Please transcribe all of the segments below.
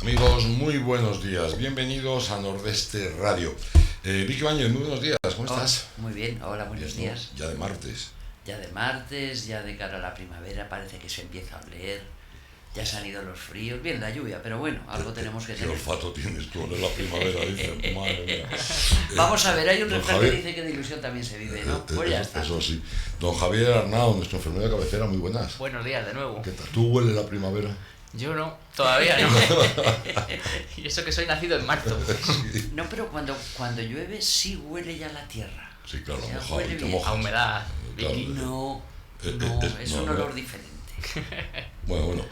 Amigos, muy buenos días. Bienvenidos a Nordeste Radio. Vicky Bañez, muy buenos días. ¿Cómo estás? Muy bien, hola, buenos Bien, ¿no? días. Ya de martes. Ya de martes, ya de cara a la primavera, parece que se empieza a oler. Ya se han ido los fríos, bien la lluvia, pero bueno, algo tenemos que ¿Qué tener. olfato tienes tú en la primavera? Dice, madre mía. Vamos a ver, hay un Don refrán que Javier, dice que de ilusión también se vive, ¿no? Pues ya está. eso sí. Don Javier Arnao, nuestro enfermero de cabecera, muy buenas. Buenos días de nuevo. ¿Qué tal? ¿Tú hueles la primavera? Yo no, todavía no. Y eso que soy nacido en marzo. Sí, No, pero cuando llueve sí huele ya la tierra. sí, claro, Ya mojado, huele y te bien. mojas. A humedad. Claro. Vicky. No, es un olor diferente. Bueno.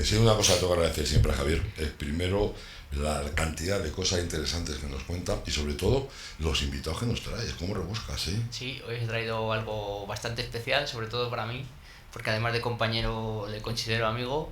Sí, una cosa que tengo que agradecer siempre a Javier es primero la cantidad de cosas interesantes que nos cuenta y sobre todo los invitados que nos traes, cómo rebuscas, ¿eh? Sí, hoy he traído algo bastante especial, sobre todo para mí, porque además de compañero le considero amigo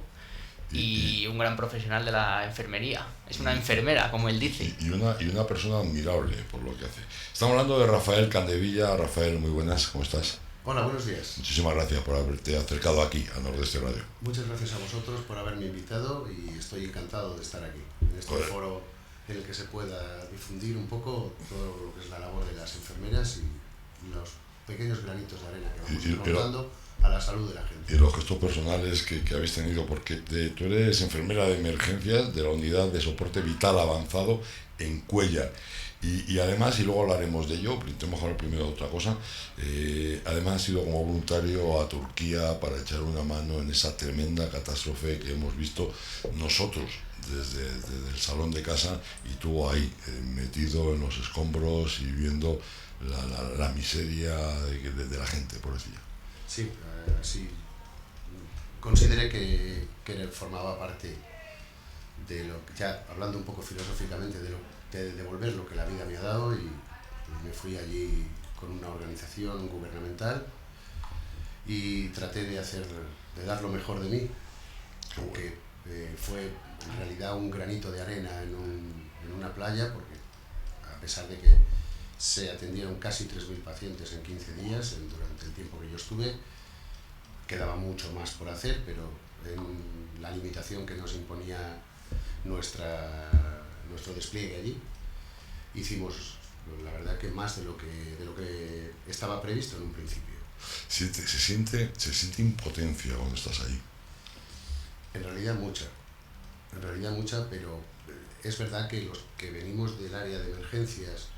y un gran profesional de la enfermería. Es una enfermera, como él dice. Y una persona admirable por lo que hace. Estamos hablando de Rafael Candevilla. Rafael, muy buenas, ¿cómo estás? Hola, buenos días. Muchísimas gracias por haberte acercado aquí a Nordeste Radio. Muchas gracias a vosotros por haberme invitado y estoy encantado de estar aquí, en este Joder. foro en el que se pueda difundir un poco todo lo que es la labor de las enfermeras y los pequeños granitos de arena que vamos aportando a la salud de la gente. Y los gestos personales que habéis tenido, porque tú eres enfermera de emergencias de la unidad de soporte vital avanzado en Cuéllar. Y además, y luego hablaremos de ello, pero intentemos hablar primero de otra cosa, además has ido como voluntario a Turquía para echar una mano en esa tremenda catástrofe que hemos visto nosotros desde el salón de casa y tú ahí metido en los escombros y viendo la miseria de la gente, por decirlo. Sí, sí. Consideré que formaba parte de lo que, ya hablando un poco filosóficamente, de devolver lo que la vida me ha dado y me fui allí con una organización gubernamental y traté de dar lo mejor de mí, aunque fue en realidad un granito de arena en una playa, porque a pesar de que se atendieron casi 3.000 pacientes en 15 días durante el tiempo que yo estuve, quedaba mucho más por hacer, pero en la limitación que nos imponía nuestro despliegue allí, hicimos la verdad que más de lo que estaba previsto en un principio. Sí, se siente impotencia cuando estás ahí. En realidad mucha, pero es verdad que los que venimos del área de emergencias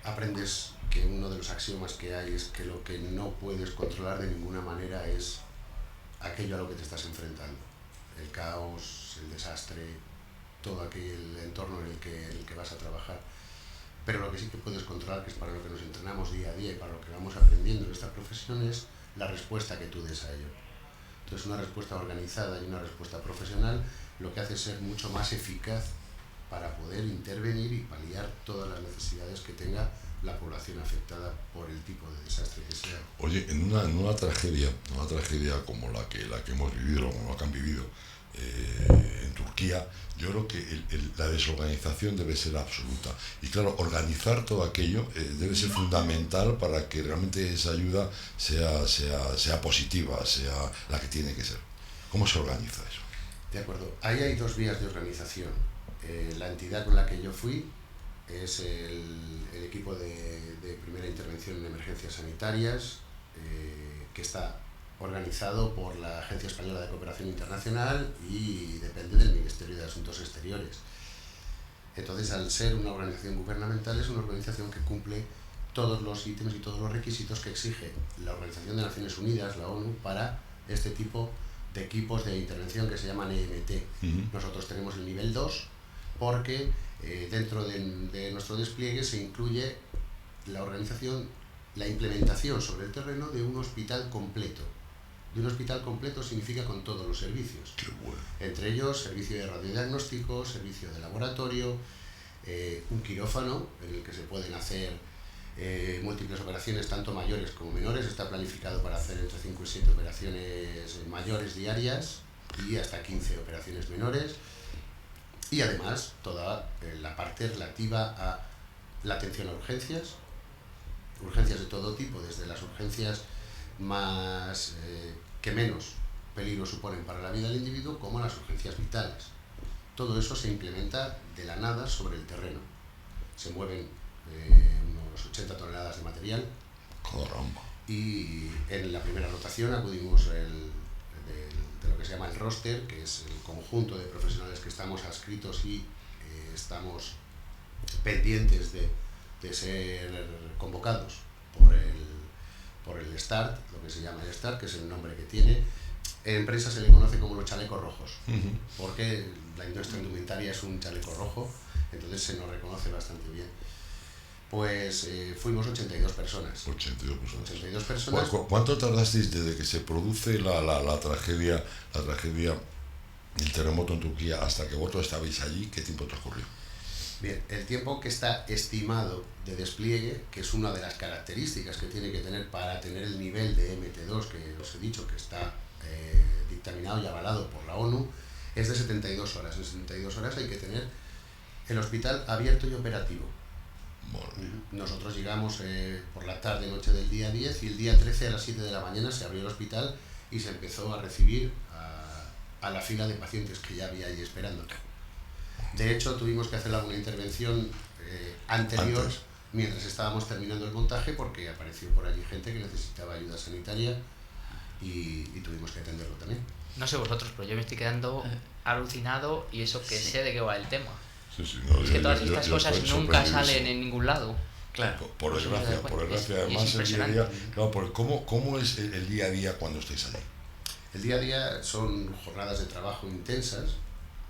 aprendes que uno de los axiomas que hay es que lo que no puedes controlar de ninguna manera es aquello a lo que te estás enfrentando. El caos, el desastre, todo aquel entorno en el que vas a trabajar. Pero lo que sí que puedes controlar, que es para lo que nos entrenamos día a día y para lo que vamos aprendiendo en esta profesión, es la respuesta que tú des a ello. Entonces, una respuesta organizada y una respuesta profesional lo que hace es ser mucho más eficaz para poder intervenir y paliar todas las necesidades que tenga la población afectada por el tipo de desastre que sea. Oye, en una tragedia como la que hemos vivido, como la que han vivido en Turquía, yo creo que la desorganización debe ser absoluta. Y claro, organizar todo aquello debe ser fundamental para que realmente esa ayuda sea positiva, sea la que tiene que ser. ¿Cómo se organiza eso? De acuerdo. Ahí hay dos vías de organización. La entidad con la que yo fui es el equipo de primera intervención en emergencias sanitarias, que está organizado por la Agencia Española de Cooperación Internacional y depende del Ministerio de Asuntos Exteriores. Entonces, al ser una organización gubernamental, es una organización que cumple todos los ítems y todos los requisitos que exige la Organización de Naciones Unidas, la ONU, para este tipo de equipos de intervención que se llaman EMT. Nosotros tenemos el nivel 2 porque dentro de nuestro despliegue se incluye la organización, la implementación sobre el terreno de un hospital completo. De un hospital completo significa con todos los servicios. Qué bueno. Entre ellos, servicio de radiodiagnóstico, servicio de laboratorio, un quirófano en el que se pueden hacer múltiples operaciones, tanto mayores como menores. Está planificado para hacer entre 5 y 7 operaciones mayores diarias y hasta 15 operaciones menores. Y además, toda la parte relativa a la atención a urgencias de todo tipo, desde las urgencias más que menos peligro suponen para la vida del individuo, como las urgencias vitales. Todo eso se implementa de la nada sobre el terreno. Se mueven unos 80 toneladas de material. Caramba. Y en la primera rotación acudimos de lo que se llama el roster, que es el conjunto de profesionales que estamos adscritos y estamos pendientes de ser convocados por el START, lo que se llama el START, que es el nombre que tiene. En prensa se le conoce como los chalecos rojos, porque nuestra indumentaria es un chaleco rojo, entonces se nos reconoce bastante bien. Pues fuimos 82 personas. 82 personas. ¿Cuánto tardasteis desde que se produce la tragedia del terremoto en Turquía hasta que vosotros estabais allí? ¿Qué tiempo transcurrió? Bien, el tiempo que está estimado de despliegue, que es una de las características que tiene que tener para tener el nivel de MT2 que os he dicho que está dictaminado y avalado por la ONU, es de 72 horas. En 72 horas hay que tener el hospital abierto y operativo. Bueno. Nosotros llegamos por la tarde-noche del día 10 y el día 13 a las 7 de la mañana se abrió el hospital y se empezó a recibir a la fila de pacientes que ya había ahí esperando. De hecho, tuvimos que hacer alguna intervención anterior mientras estábamos terminando el montaje, porque apareció por allí gente que necesitaba ayuda sanitaria y tuvimos que atenderlo también. No sé vosotros, pero yo me estoy quedando alucinado y eso que sé de qué va el tema. No, es que todas estas cosas nunca salen en ningún lado. Claro. Por desgracia, además el día a día, claro, ¿cómo es el día a día cuando estáis allí? El día a día son jornadas de trabajo intensas,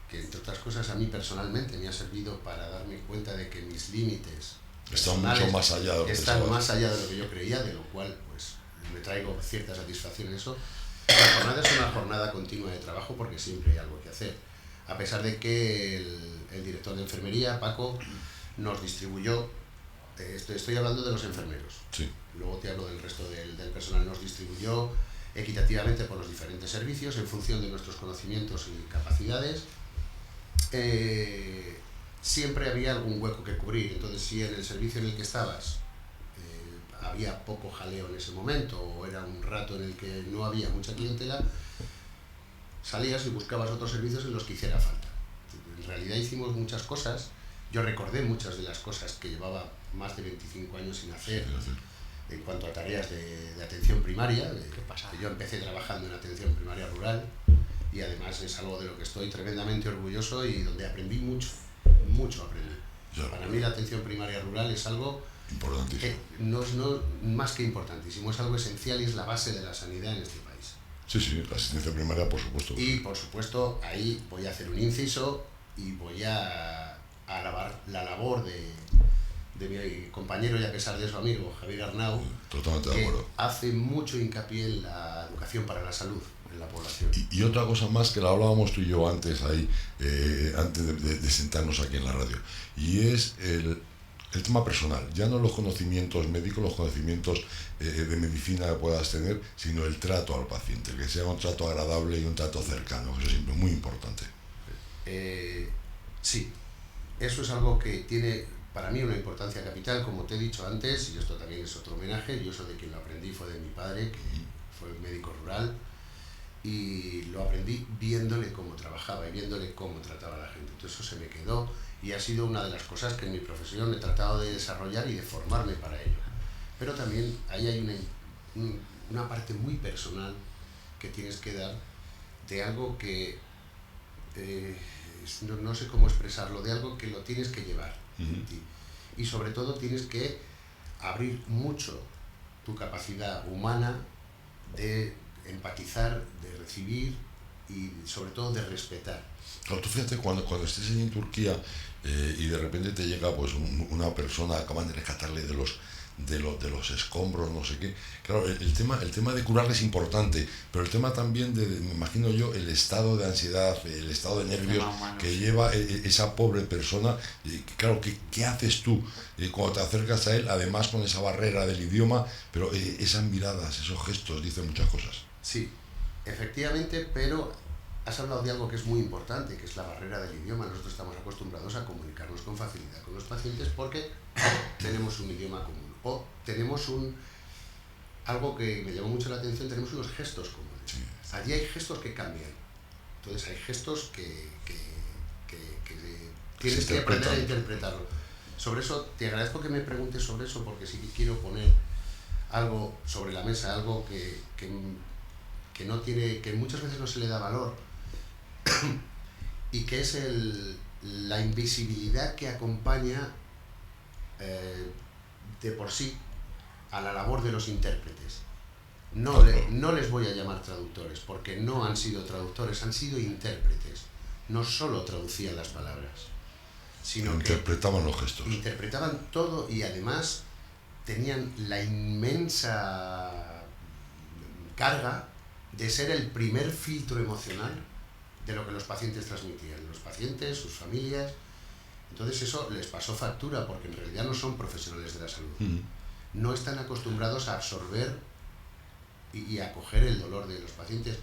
que entre otras cosas a mí personalmente me ha servido para darme cuenta de que mis límites están mucho más allá de lo que están más allá de lo que yo creía, de lo cual pues me traigo cierta satisfacción en eso. La jornada es una jornada continua de trabajo porque siempre hay algo que hacer. A pesar de que el director de enfermería, Paco, nos distribuyó, estoy hablando de los enfermeros, sí. Luego te hablo del resto del personal, nos distribuyó equitativamente por los diferentes servicios en función de nuestros conocimientos y capacidades. Siempre había algún hueco que cubrir, entonces si en el servicio en el que estabas había poco jaleo en ese momento o era un rato en el que no había mucha clientela, salías y buscabas otros servicios en los que hiciera falta. En realidad hicimos muchas cosas, yo recordé muchas de las cosas que llevaba más de 25 años sin hacer en cuanto a tareas de atención primaria. Yo empecé trabajando en atención primaria rural y además es algo de lo que estoy tremendamente orgulloso y donde aprendí mucho aprendí. Para mí la atención primaria rural es algo importantísimo. No más que importantísimo, es algo esencial y es la base de la sanidad en este país. Sí, la asistencia primaria, por supuesto. Y por supuesto, ahí voy a hacer un inciso y voy a alabar la labor de mi compañero y a pesar de eso amigo, Javier Arnau, totalmente de acuerdo, hace mucho hincapié en la educación para la salud en la población. Y otra cosa más que la hablábamos tú y yo antes ahí, antes de sentarnos aquí en la radio, y es el tema personal, ya no los conocimientos médicos, los conocimientos de medicina que puedas tener, sino el trato al paciente, que sea un trato agradable y un trato cercano, que eso siempre es muy importante. Sí, eso es algo que tiene para mí una importancia capital, como te he dicho antes, y esto también es otro homenaje. Yo eso de quien lo aprendí fue de mi padre, que fue médico rural, y lo aprendí viéndole cómo trabajaba y viéndole cómo trataba a la gente. Entonces eso se me quedó y ha sido una de las cosas que en mi profesión he tratado de desarrollar y de formarme para ello. Pero también ahí hay una parte muy personal que tienes que dar de algo que no sé cómo expresarlo, de algo que lo tienes que llevar en ti. Y sobre todo tienes que abrir mucho tu capacidad humana de empatizar, de recibir y sobre todo de respetar. Claro, tú fíjate, cuando estés en Turquía y de repente te llega pues una persona, acaban de rescatarle de los escombros, no sé qué. Claro, el tema de curarle es importante, pero el tema también me imagino yo, el estado de ansiedad, el estado de nervios que lleva esa pobre persona. Claro, ¿qué haces tú cuando te acercas a él? Además con esa barrera del idioma, pero esas miradas, esos gestos dicen muchas cosas. Sí, efectivamente, pero has hablado de algo que es muy importante, que es la barrera del idioma. Nosotros estamos acostumbrados a comunicarnos con facilidad con los pacientes porque tenemos un idioma común. O tenemos algo que me llamó mucho la atención, tenemos unos gestos comunes. Sí. Allí hay gestos que cambian. Entonces hay gestos que tienes que aprender a interpretarlo. Sobre eso, te agradezco que me preguntes sobre eso, porque sí que quiero poner algo sobre la mesa, algo que no tiene, que muchas veces no se le da valor, y que es la invisibilidad que acompaña de por sí a la labor de los intérpretes. No les voy a llamar traductores, porque no han sido traductores, han sido intérpretes. No solo traducían las palabras, sino interpretaban los gestos. Interpretaban todo, y además tenían la inmensa carga de ser el primer filtro emocional de lo que los pacientes transmitían. Los pacientes, sus familias. Entonces eso les pasó factura, porque en realidad no son profesionales de la salud. No están acostumbrados a absorber y acoger el dolor de los pacientes.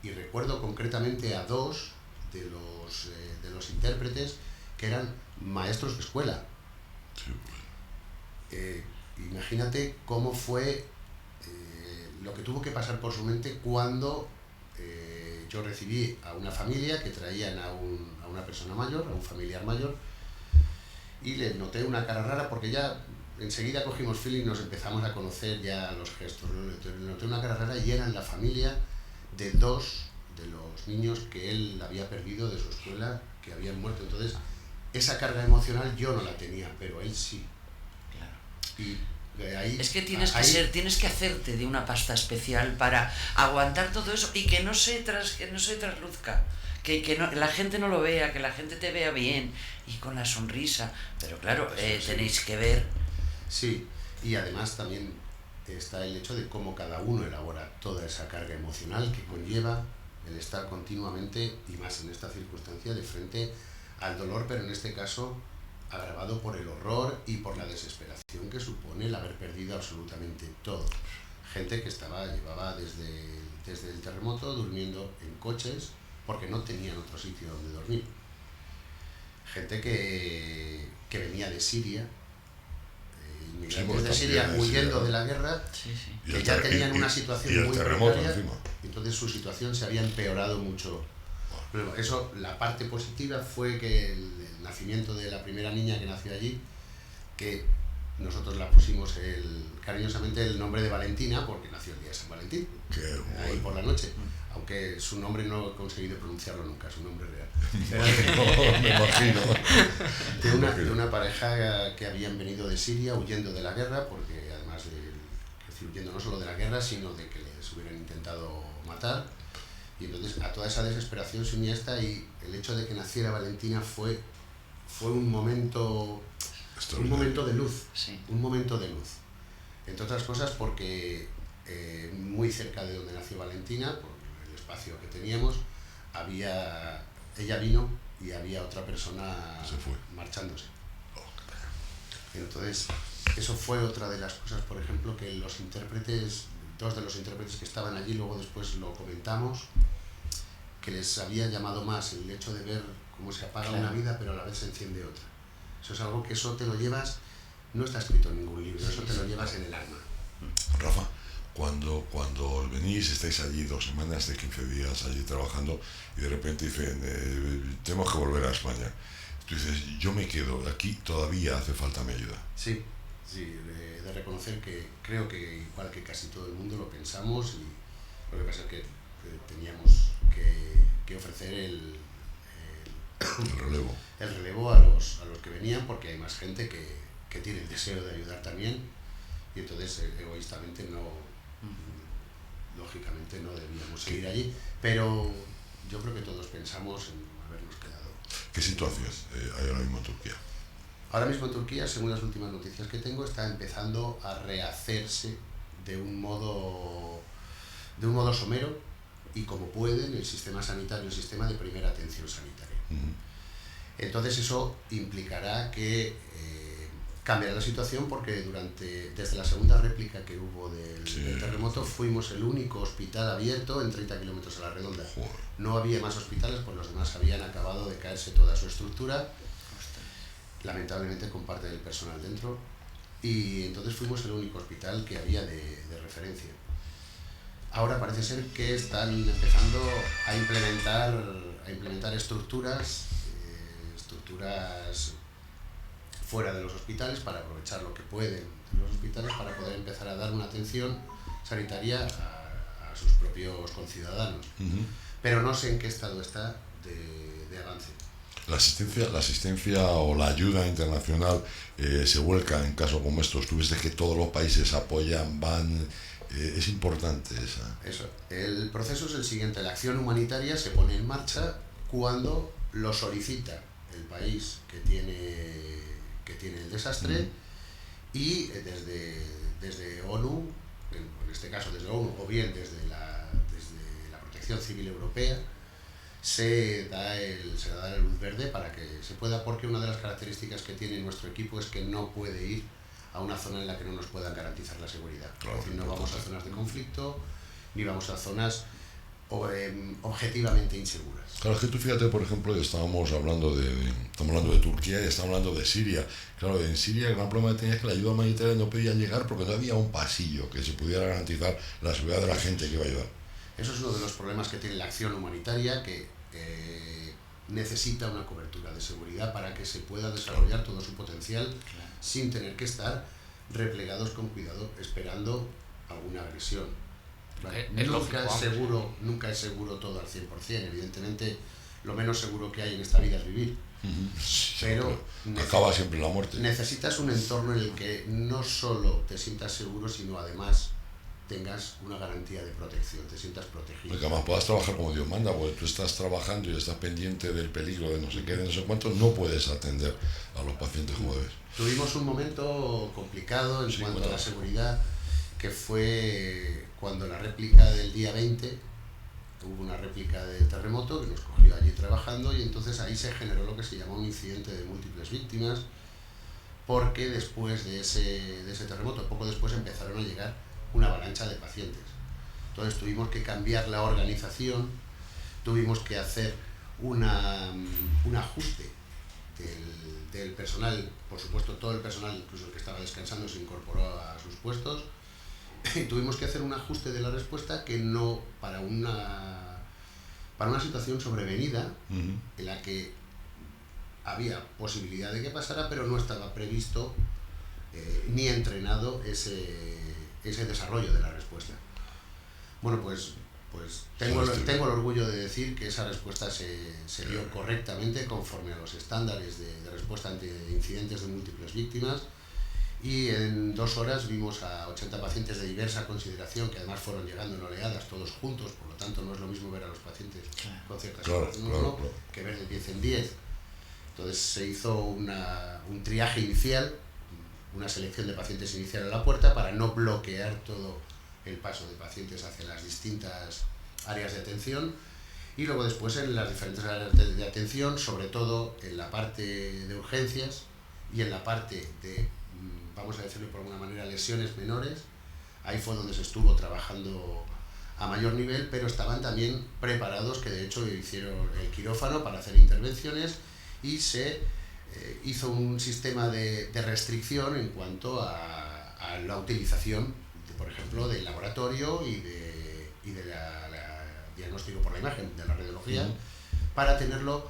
Y recuerdo concretamente a dos de los intérpretes que eran maestros de escuela. Imagínate cómo fue lo que tuvo que pasar por su mente cuando yo recibí a una familia que traían a una persona mayor, a un familiar mayor, y le noté una cara rara, porque ya enseguida cogimos feeling y nos empezamos a conocer ya los gestos, ¿no? Le noté una cara rara, y eran la familia de dos de los niños que él había perdido de su escuela, que habían muerto. Entonces, esa carga emocional yo no la tenía, pero él sí. Claro. Y de ahí, es que tienes que hacerte de una pasta especial para aguantar todo eso y que no se trasluzca. Que no, la gente no lo vea, que la gente te vea bien y con la sonrisa. Pero claro, tenéis que ver. Sí, y además también está el hecho de cómo cada uno elabora toda esa carga emocional que conlleva el estar continuamente, y más en esta circunstancia, de frente al dolor, pero en este caso agravado por el horror y por la desesperación que supone el haber perdido absolutamente todo. Gente que llevaba desde el terremoto durmiendo en coches porque no tenían otro sitio donde dormir. Gente que venía de Siria, inmigrantes de Siria huyendo de la guerra, que ya tenían una situación muy precaria, entonces su situación se había empeorado mucho. Bueno, eso, la parte positiva fue que el nacimiento de la primera niña que nació allí, que nosotros la pusimos cariñosamente el nombre de Valentina, porque nació el día de San Valentín, ahí por la noche, aunque su nombre no he conseguido pronunciarlo nunca, su nombre real. Me imagino. De una pareja que habían venido de Siria huyendo de la guerra, porque además huyendo no solo de la guerra, sino de que les hubieran intentado matar. Y entonces a toda esa desesperación se unía esta, y el hecho de que naciera Valentina fue un momento de luz, un momento de luz. Entre otras cosas porque muy cerca de donde nació Valentina, por el espacio que teníamos, ella vino y había otra persona marchándose. Entonces, eso fue otra de las cosas, por ejemplo, que dos de los intérpretes que estaban allí, luego después lo comentamos, que les había llamado más el hecho de ver cómo se apaga una vida, pero a la vez se enciende otra. Eso es algo que eso te lo llevas, no está escrito en ningún libro, eso te lo llevas en el alma. Rafa, cuando os venís, estáis allí 2 semanas, de 15 días allí trabajando, y de repente dicen, tenemos que volver a España. Tú dices, yo me quedo aquí, todavía hace falta mi ayuda. Sí, de reconocer que creo que igual que casi todo el mundo lo pensamos, y lo que pasa es que teníamos que ofrecer el relevo a los que venían, porque hay más gente que tiene el deseo de ayudar también, y entonces egoístamente lógicamente no debíamos seguir allí, pero yo creo que todos pensamos en habernos quedado. ¿Qué situación hay ahora mismo en Turquía? Ahora mismo en Turquía, según las últimas noticias que tengo, está empezando a rehacerse de un modo somero, y como pueden, el sistema sanitario, el sistema de primera atención sanitaria. Entonces eso implicará que cambiará la situación, porque desde la segunda réplica que hubo del terremoto fuimos el único hospital abierto en 30 kilómetros a la redonda. No había más hospitales, pues los demás habían acabado de caerse toda su estructura, lamentablemente con parte del personal dentro, y entonces fuimos el único hospital que había de referencia. ahora parece ser que están empezando a implementar estructuras fuera de los hospitales para aprovechar lo que pueden de los hospitales para poder empezar a dar una atención sanitaria a sus propios conciudadanos. Pero no sé en qué estado está de avance. La asistencia o la ayuda internacional se vuelca en casos como estos. Tú ves que todos los países apoyan, van... es importante esa. Eso. El proceso es el siguiente. La acción humanitaria se pone en marcha cuando lo solicita el país que tiene el desastre y desde ONU, en este caso desde ONU o bien desde la Protección Civil Europea, se da la luz verde para que se pueda, porque una de las características que tiene nuestro equipo es que no puede ir a una zona en la que no nos puedan garantizar la seguridad. Claro, es decir, no vamos a zonas de conflicto, ni vamos a zonas objetivamente inseguras. Claro, es que tú fíjate, por ejemplo, estamos hablando de Turquía y estamos hablando de Siria. Claro, en Siria el gran problema que tenía es que la ayuda humanitaria no podía llegar porque no había un pasillo que se pudiera garantizar la seguridad de la gente que iba a ayudar. Eso es uno de los problemas que tiene la acción humanitaria, que necesita una cobertura de seguridad para que se pueda desarrollar todo su potencial sin tener que estar replegados con cuidado esperando alguna agresión. Vale. Nunca es seguro todo al 100%, evidentemente lo menos seguro que hay en esta vida es vivir. Pero acaba siempre la muerte. Necesitas un entorno en el que no solo te sientas seguro, sino además tengas una garantía de protección, te sientas protegido. Porque además puedas trabajar como Dios manda, porque tú estás trabajando y estás pendiente del peligro de no sé qué, de no sé cuánto, no puedes atender a los pacientes como debes. Tuvimos un momento complicado en cuanto a la seguridad, que fue cuando la réplica del día 20, hubo una réplica del terremoto que nos cogió allí trabajando y entonces ahí se generó lo que se llamó un incidente de múltiples víctimas, porque después de ese terremoto, poco después empezaron a llegar una avalancha de pacientes. Entonces tuvimos que cambiar la organización, tuvimos que hacer un ajuste del personal, por supuesto todo el personal, incluso el que estaba descansando, se incorporó a sus puestos y tuvimos que hacer un ajuste de la respuesta que no para una situación sobrevenida en la que había posibilidad de que pasara, pero no estaba previsto ni entrenado ese desarrollo de la respuesta. Bueno, pues tengo el orgullo de decir que esa respuesta se dio correctamente conforme a los estándares de respuesta ante incidentes de múltiples víctimas, y en 2 horas vimos a 80 pacientes de diversa consideración, que además fueron llegando en oleadas todos juntos, por lo tanto no es lo mismo ver a los pacientes con ciertas situaciones que ver de 10 en 10. Entonces se hizo un triaje inicial, una selección de pacientes inicial a la puerta para no bloquear todo el paso de pacientes hacia las distintas áreas de atención, y luego después en las diferentes áreas de atención, sobre todo en la parte de urgencias y en la parte de, vamos a decirlo por alguna manera, lesiones menores. Ahí fue donde se estuvo trabajando a mayor nivel, pero estaban también preparados, que de hecho hicieron el quirófano para hacer intervenciones, y se hizo un sistema de restricción en cuanto a la utilización, por ejemplo, del laboratorio y de la diagnóstico por la imagen, de la radiología, para tenerlo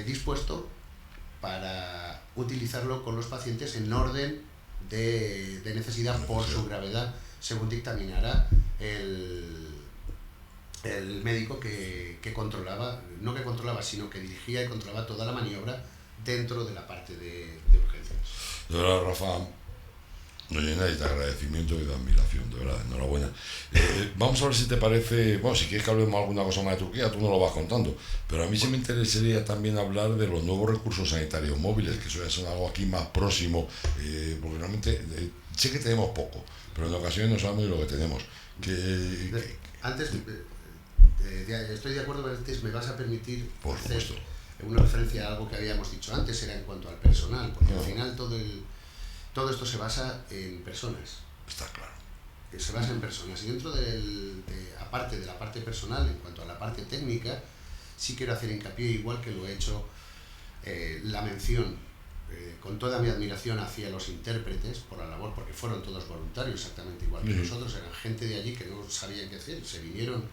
dispuesto para utilizarlo con los pacientes en orden de necesidad por su gravedad, según dictaminara el médico que controlaba, no que controlaba, sino que dirigía y controlaba toda la maniobra dentro de la parte de urgencias. De verdad, Rafa, nos llena de agradecimiento y de admiración, de verdad, enhorabuena. Vamos a ver si te parece, bueno, si quieres que hablemos alguna cosa más de Turquía, tú no lo vas contando, pero a mí sí me interesaría también hablar de los nuevos recursos sanitarios móviles, que eso ya son algo aquí más próximo, porque realmente sé que tenemos poco, pero en ocasiones no sabemos de lo que tenemos. Antes, estoy de acuerdo, pero antes me vas a permitir por hacer supuesto una referencia a algo que habíamos dicho antes, era en cuanto al personal, porque al final todo esto se basa en personas. Está claro. Se basa en personas. Y dentro aparte de la parte personal, en cuanto a la parte técnica, sí quiero hacer hincapié, igual que lo he hecho, la mención con toda mi admiración hacia los intérpretes por la labor, porque fueron todos voluntarios, exactamente igual que nosotros, eran gente de allí que no sabían qué hacer, se vinieron,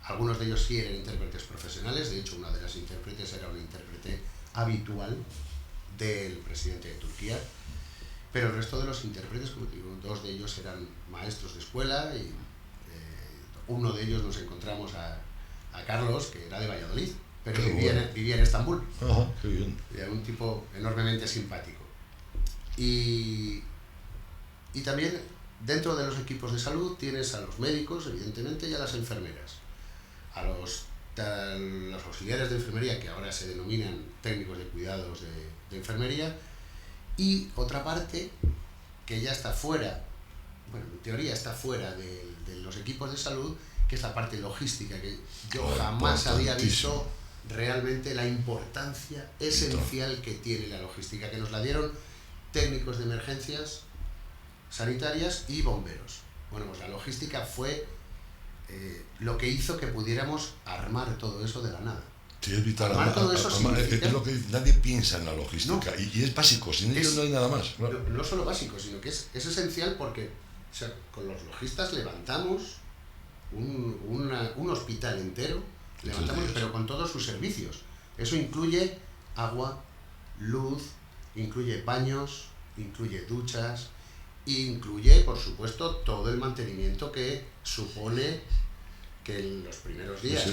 algunos de ellos sí eran intérpretes profesionales, de hecho una de las intérpretes era una intérprete habitual del presidente de Turquía, pero el resto de los intérpretes, como te digo, 2 de ellos eran maestros de escuela y uno de ellos nos encontramos a Carlos, que era de Valladolid, pero vivía en Estambul. Ajá, qué bien. Era un tipo enormemente simpático. Y también dentro de los equipos de salud tienes a los médicos, evidentemente, y a las enfermeras. A los auxiliares de enfermería, que ahora se denominan técnicos de cuidados de enfermería, y otra parte que ya está fuera, bueno, en teoría está fuera de los equipos de salud, que es la parte logística, que yo jamás había visto realmente la importancia esencial que tiene la logística, que nos la dieron técnicos de emergencias sanitarias y bomberos. Bueno, pues la logística fue lo que hizo que pudiéramos armar todo eso de la nada. Sí, es vital. Armar todo eso es lo que nadie piensa en la logística, no, y es básico, sin ello no hay nada más. Claro. No solo básico, sino que es esencial porque, o sea, con los logistas levantamos un hospital entero, pero con todos sus servicios. Eso incluye agua, luz, incluye baños, incluye duchas, incluye, por supuesto, todo el mantenimiento que supone que en los primeros días,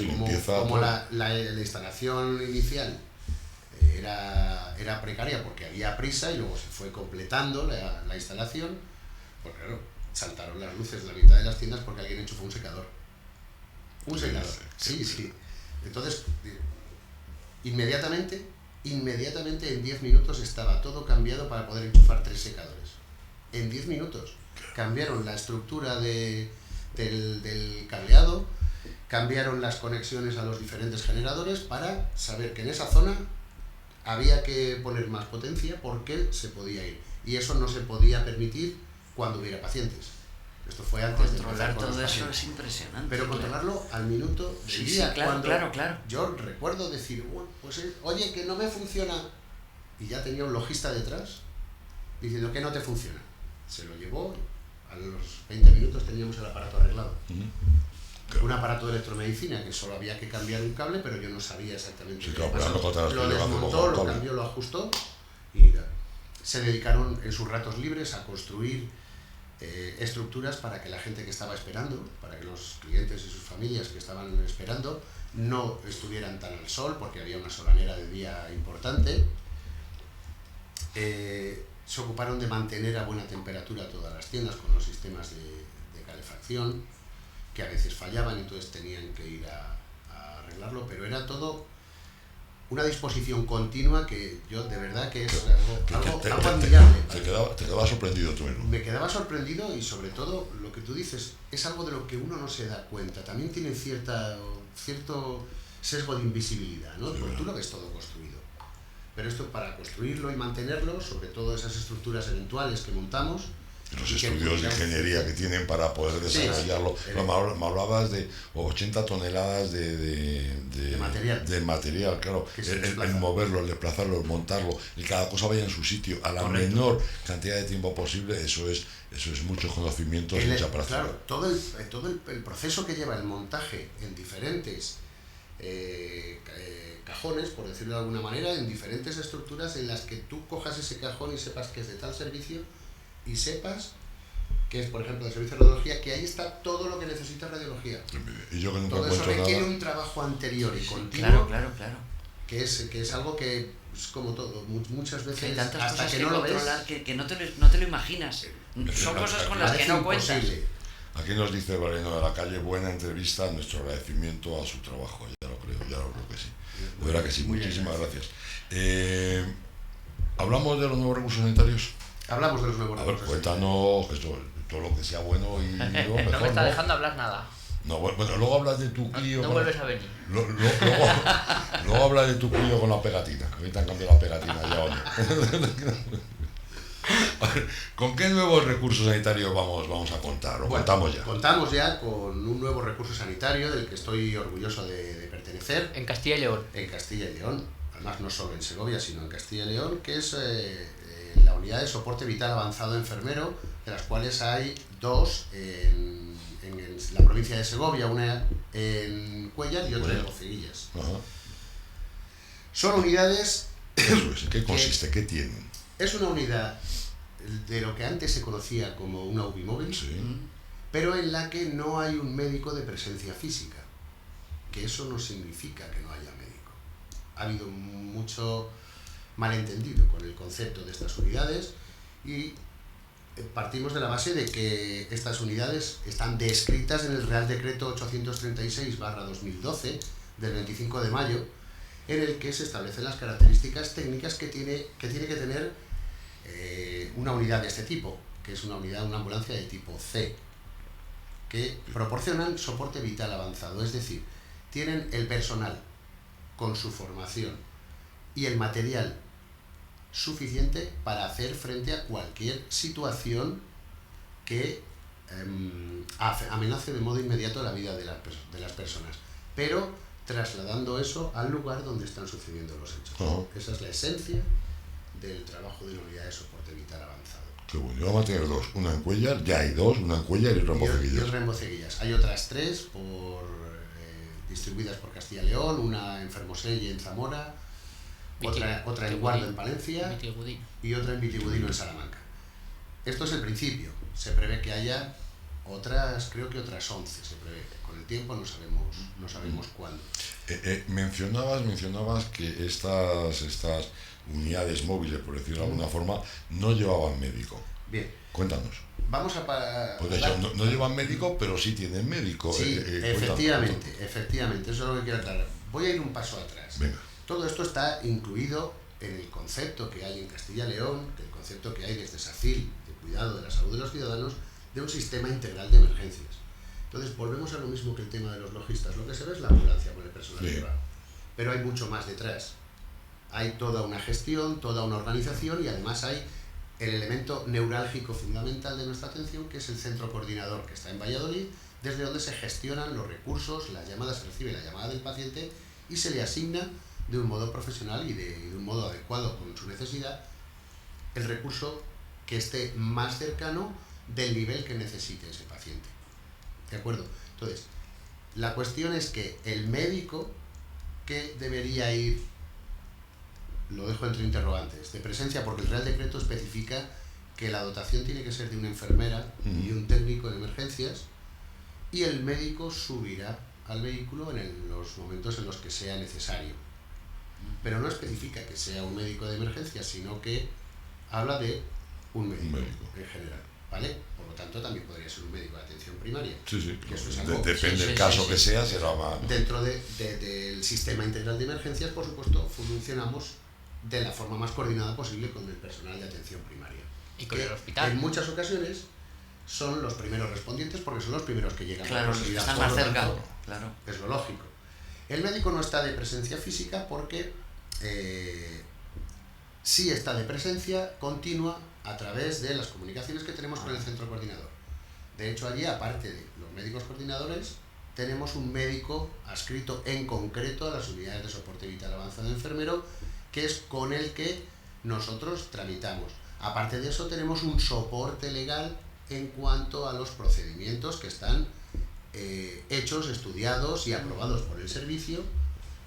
como la instalación inicial era precaria porque había prisa y luego se fue completando la instalación, pues claro, saltaron las luces de la mitad de las tiendas porque alguien enchufó un secador. Sí. Entonces, inmediatamente en 10 minutos estaba todo cambiado para poder enchufar 3 secadores. En 10 minutos cambiaron la estructura del cableado, cambiaron las conexiones a los diferentes generadores para saber que en esa zona había que poner más potencia porque se podía ir. Y eso no se podía permitir cuando hubiera pacientes. Esto fue antes de controlar todo eso es impresionante. Pero controlarlo al minuto del día. Sí, claro. Yo recuerdo decir, pues oye, que no me funciona. Y ya tenía un logista detrás diciendo que no te funciona. Se lo llevó, a los 20 minutos teníamos el aparato arreglado. Un aparato de electromedicina que solo había que cambiar un cable, pero yo no sabía exactamente qué pasaba. Lo desmontó, lo cambió, lo ajustó y se dedicaron en sus ratos libres a construir estructuras para que la gente que estaba esperando, para que los clientes y sus familias que estaban esperando no estuvieran tan al sol porque había una solanera de día importante. Se ocuparon de mantener a buena temperatura todas las tiendas con los sistemas de calefacción que a veces fallaban, entonces tenían que ir a arreglarlo, pero era todo una disposición continua que yo de verdad que es algo admirable. Te quedaba sorprendido tú mismo. Me quedaba sorprendido y sobre todo lo que tú dices es algo de lo que uno no se da cuenta, también tiene cierto sesgo de invisibilidad, ¿no? Porque tú lo ves todo construido. Pero esto para construirlo y mantenerlo, sobre todo esas estructuras eventuales que montamos. Los estudios de ingeniería que tienen para poder desarrollarlo. Sí. Me hablabas de 80 toneladas de material, claro. El moverlo, el desplazarlo, el montarlo, y cada cosa vaya en su sitio a la menor cantidad de tiempo posible, eso es mucho conocimiento y mucha práctica. Claro, todo el proceso que lleva el montaje en diferentes cajones, por decirlo de alguna manera, en diferentes estructuras en las que tú cojas ese cajón y sepas que es de tal servicio y sepas que es, por ejemplo, de servicio de radiología, que ahí está todo lo que necesita radiología. Y yo que nunca todo eso requiere un trabajo anterior y continuo. Claro. Que es algo que es como todo, muchas veces hay tantas hasta cosas que no lo ves, que no te lo imaginas. Son cosas con las que no cuentas. Aquí nos dice Valeriano de la Calle, buena entrevista, nuestro agradecimiento a su trabajo. Ya lo creo que sí. De verdad que sí, muchísimas gracias. ¿Hablamos de los nuevos recursos sanitarios? Hablamos de los nuevos recursos. Cuéntanos todo lo que sea bueno y lo mejor. No me está dejando hablar nada. No, bueno, luego hablas de tu crío. No vuelves a venir. Luego hablas de tu crío con la pegatina. Ahorita han cambiado la pegatina ya, hombre. ¿Con qué nuevos recursos sanitarios vamos a contar? Contamos ya. Contamos ya con un nuevo recurso sanitario del que estoy orgulloso de pertenecer. En Castilla y León. En Castilla y León. además no solo en Segovia, sino en Castilla y León, que es la unidad de soporte vital avanzado enfermero, de las cuales hay dos en la provincia de Segovia, una en Cuéllar y otra en Boceguillas. Son unidades... Eso es, ¿en qué consiste? ¿Qué tienen? Es una unidad de lo que antes se conocía como una UBI móvil, Sí. pero en la que no hay un médico de presencia física, que eso no significa que no haya médico. Ha habido mucho malentendido con el concepto de estas unidades y partimos de la base de que estas unidades están descritas en el Real Decreto 836/2012 del 25 de mayo, en el que se establecen las características técnicas que tiene que tener una unidad de este tipo, que es una ambulancia de tipo C, que proporcionan soporte vital avanzado, es decir, tienen el personal con su formación y el material suficiente para hacer frente a cualquier situación que amenace de modo inmediato la vida de las personas, pero trasladando eso al lugar donde están sucediendo los hechos. Esa es la esencia del trabajo de una unidad de soporte vital avanzado. Qué bueno, vamos a tener dos, una en Cuéllar, ya hay dos, una en Cuéllar y otra en Boceguillas. Y otra en Boceguillas. Hay otras tres distribuidas por Castilla y León, una en Fermosell y en Zamora, otra en Guardo en Palencia y otra en Vitigudino en Salamanca. Esto es el principio. Se prevé que haya otras, creo que otras 11 se prevé. Con el tiempo no sabemos cuándo. Mencionabas que estas unidades móviles, por decirlo de alguna forma, no llevaban médico. Bien. Cuéntanos. Vamos a... Pues no llevan médico, pero sí tienen médico. Sí, efectivamente, eso es lo que quiero aclarar. Voy a ir un paso atrás. Venga. Todo esto está incluido en el concepto que hay en Castilla y León, el concepto que hay desde SACIL, de cuidado de la salud de los ciudadanos, de un sistema integral de emergencias. Entonces, volvemos a lo mismo que el tema de los logistas. Lo que se ve es la ambulancia con el personal privado. Pero hay mucho más detrás. Hay toda una gestión, toda una organización y además hay el elemento neurálgico fundamental de nuestra atención, que es el centro coordinador que está en Valladolid, desde donde se gestionan los recursos, las llamadas, se recibe la llamada del paciente y se le asigna de un modo profesional y de un modo adecuado con su necesidad el recurso que esté más cercano del nivel que necesite ese paciente. ¿De acuerdo? Entonces, la cuestión es que el médico que debería ir, lo dejo entre interrogantes, de presencia, porque el Real Decreto especifica que la dotación tiene que ser de una enfermera y un técnico en emergencias, y el médico subirá al vehículo en los momentos en los que sea necesario. Pero no especifica que sea un médico de emergencias, sino que habla de un médico en general, ¿vale? Por lo tanto, también podría ser un médico de atención primaria. Sí. Que eso es algo, depende del caso que sea, será más. Dentro del sistema integral de emergencias, por supuesto, funcionamos de la forma más coordinada posible con el personal de atención primaria. Y con el hospital. En muchas ocasiones son los primeros respondientes porque son los primeros que llegan. Claro, están más cerca. Claro. Es lo lógico. El médico no está de presencia física porque sí está de presencia continua a través de las comunicaciones que tenemos con el centro coordinador. De hecho, allí, aparte de los médicos coordinadores, tenemos un médico adscrito en concreto a las unidades de soporte vital avanzado enfermero, que es con el que nosotros tramitamos. Aparte de eso, tenemos un soporte legal en cuanto a los procedimientos que están hechos, estudiados y aprobados por el servicio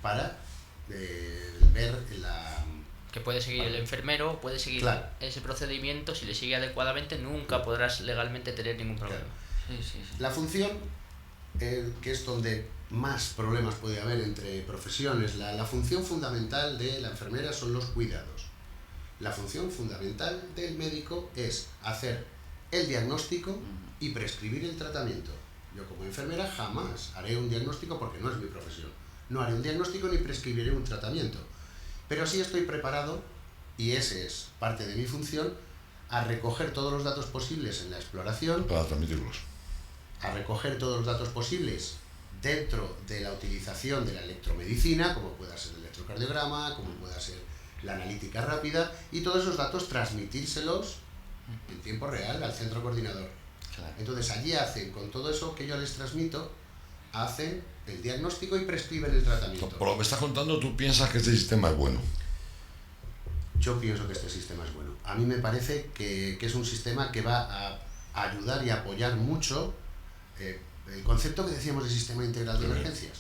para ver la... Que puede seguir el enfermero, puede seguir ese procedimiento, si le sigue adecuadamente nunca podrás legalmente tener ningún problema. Sí. La función, que es donde más problemas puede haber entre profesiones, la función fundamental de la enfermera son los cuidados. La función fundamental del médico es hacer el diagnóstico y prescribir el tratamiento. Yo como enfermera jamás haré un diagnóstico porque no es mi profesión. No haré un diagnóstico ni prescribiré un tratamiento. Pero sí estoy preparado, y ese es parte de mi función, a recoger todos los datos posibles en la exploración. Para transmitirlos. A recoger todos los datos posibles dentro de la utilización de la electromedicina, como pueda ser el electrocardiograma, como pueda ser la analítica rápida, y todos esos datos transmitírselos en tiempo real al centro coordinador. Claro. Entonces allí hacen, con todo eso que yo les transmito, hacen el diagnóstico y prescriben el tratamiento. Por lo que me estás contando, tú piensas que este sistema es bueno. Yo pienso que este sistema es bueno. A mí me parece que es un sistema que va a ayudar y apoyar mucho el concepto que decíamos de sistema integral de emergencias.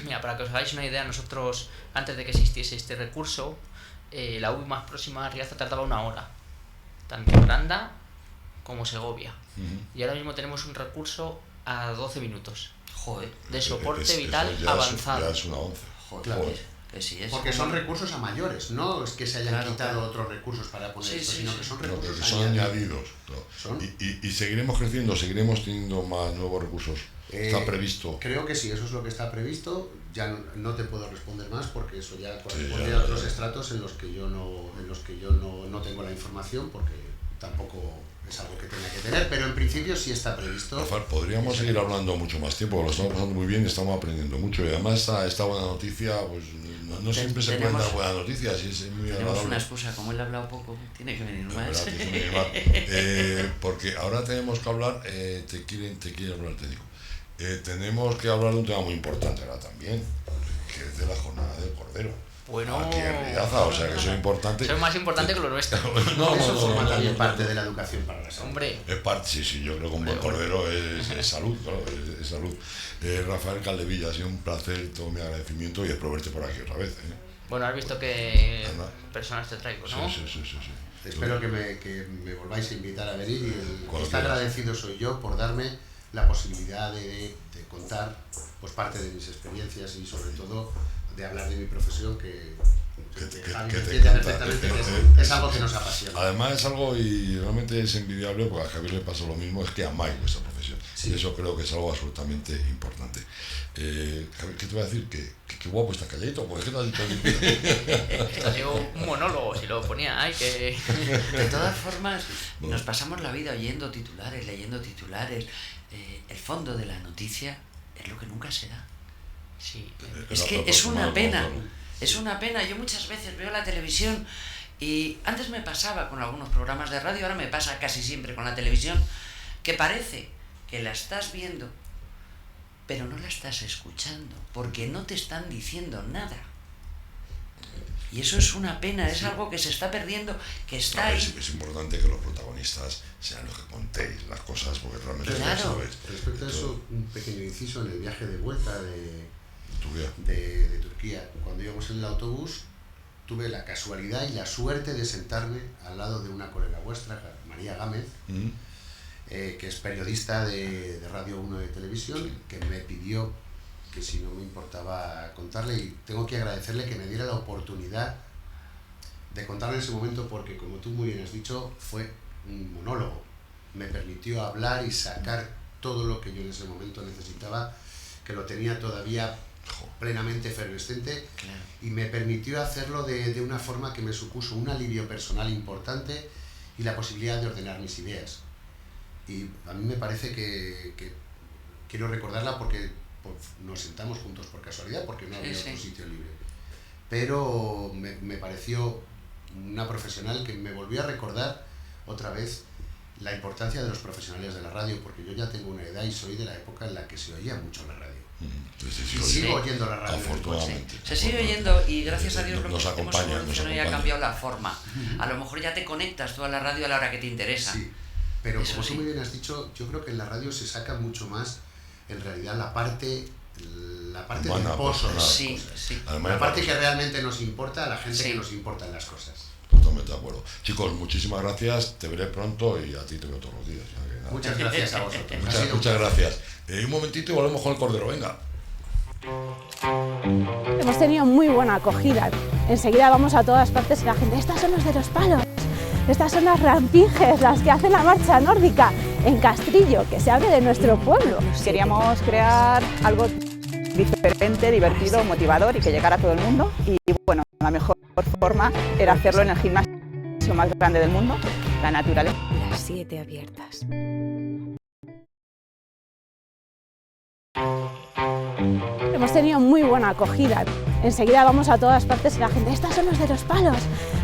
Mira, para que os hagáis una idea, nosotros, antes de que existiese este recurso, la UBI más próxima a Riaza tardaba 1 hora, tanto Aranda como Segovia. Y ahora mismo tenemos un recurso a 12 minutos. Joder. De soporte vital eso ya avanzado. Ya es una 11. Joder. Claro. Que sí es. Porque son recursos a mayores, no es que se hayan Claro, quitado claro. otros recursos para poner Sí, esto, sí, sino sí. que son No, recursos pero que son añadidos. ¿Son? Y seguiremos creciendo, seguiremos teniendo más nuevos recursos. Está previsto. Creo que sí, eso es lo que está previsto. Ya no te puedo responder más porque eso ya corresponde ya, a otros ya. estratos en los que yo no tengo la información porque tampoco es algo que tenga que tener, pero en principio sí está previsto. Rafael, podríamos seguir hablando mucho más tiempo, lo estamos pasando muy bien, estamos aprendiendo mucho y además esta buena noticia, pues no siempre se pueden dar buenas noticias y es muy Tenemos agradable. una excusa, como él ha hablado poco, tiene que venir Es más. verdad, tiene que venir más. Porque ahora tenemos que hablar, te quieren hablar, te digo. Tenemos que hablar de un tema muy importante ahora también, que es de la jornada del Cordero. Bueno, Aquí en Riaza, o sea que eso es importante. Eso es más importante que lo nuestro. Eso forma también parte de la educación para la salud. Hombre, Es parte, sí, yo creo que un buen cordero es salud, claro, es salud. Rafael Caldevilla, ha sido un placer, todo mi agradecimiento y espero verte por aquí otra vez. bueno, has visto que Anda. personas te traigo, ¿no? Sí. Espero que me volváis a invitar a venir y Cuando está quieras. agradecido soy yo por darme la posibilidad de contar pues parte de mis experiencias y sobre todo de hablar de mi profesión que Javi que me te entiende encanta. perfectamente que es algo que nos apasiona. Además es algo, y realmente es envidiable, porque a Javier le pasa lo mismo, es que amáis vuestra profesión. Sí. Y eso creo que es algo absolutamente importante. Javier, ¿qué te voy a decir? Que guapo está calladito, porque ¿qué te has dicho? Esto ha sido un monólogo, si lo ponía, ay, que... De todas formas, Bueno. nos pasamos la vida oyendo titulares, leyendo titulares. El fondo de la noticia es lo que nunca se da. Sí, Es que es una pena. Es una pena. Yo muchas veces veo la televisión y antes me pasaba con algunos programas de radio, ahora me pasa casi siempre con la televisión, que parece que la estás viendo, pero no la estás escuchando, porque no te están diciendo nada. Y eso es una pena, es algo que se está perdiendo, que está ahí. Es importante que los protagonistas sean los que contéis las cosas, porque realmente Claro. no sabes. Respecto a eso, un pequeño inciso en el viaje de vuelta de Turquía. Cuando íbamos en el autobús, tuve la casualidad y la suerte de sentarme al lado de una colega vuestra, María Gámez, que es periodista de Radio 1 de televisión, Sí. que me pidió que si no me importaba contarle, y tengo que agradecerle que me diera la oportunidad de contarle en ese momento, porque como tú muy bien has dicho, fue un monólogo. Me permitió hablar y sacar todo lo que yo en ese momento necesitaba, que lo tenía todavía plenamente efervescente, Claro. y me permitió hacerlo de una forma que me supuso un alivio personal importante y la posibilidad de ordenar mis ideas. Y a mí me parece que quiero recordarla porque nos sentamos juntos por casualidad, porque no había Sí, otro sí. sitio libre. Pero me pareció una profesional que me volvió a recordar otra vez la importancia de los profesionales de la radio, porque yo ya tengo una edad y soy de la época en la que se oía mucho la radio. Y sigo oyendo la radio. Afortunadamente. Se sigue oyendo y gracias a Dios lo Nos que acompaña, hemos evolucionado y ha acompaña. cambiado la forma. A lo mejor ya te conectas tú a la radio a la hora que te interesa. Sí, pero Eso como sí. tú muy bien has dicho, yo creo que en la radio se saca mucho más, en realidad, la parte Humana, del pozo de las Sí, cosas. sí. Además, La parte que realmente nos importa a la gente Sí. que nos importan las cosas. Totalmente de acuerdo. Chicos, muchísimas gracias, te veré pronto y a ti te veo todos los días. o sea que nada. Muchas gracias a vosotros. Ha sido un Muchas placer. gracias. Un momentito y volvemos con el cordero, venga. Hemos tenido muy buena acogida. Enseguida vamos a todas partes y la gente, estas son los de los palos, estas son las rampinges, las que hacen la marcha nórdica en Castrillo, que se hable de nuestro pueblo. Queríamos crear algo diferente, divertido, motivador y que llegara a todo el mundo. Y bueno, la mejor forma era hacerlo en el gimnasio más grande del mundo, la naturaleza. Las 7 abiertas. Hemos tenido muy buena acogida. Enseguida vamos a todas partes y la gente, estas son los de los palos,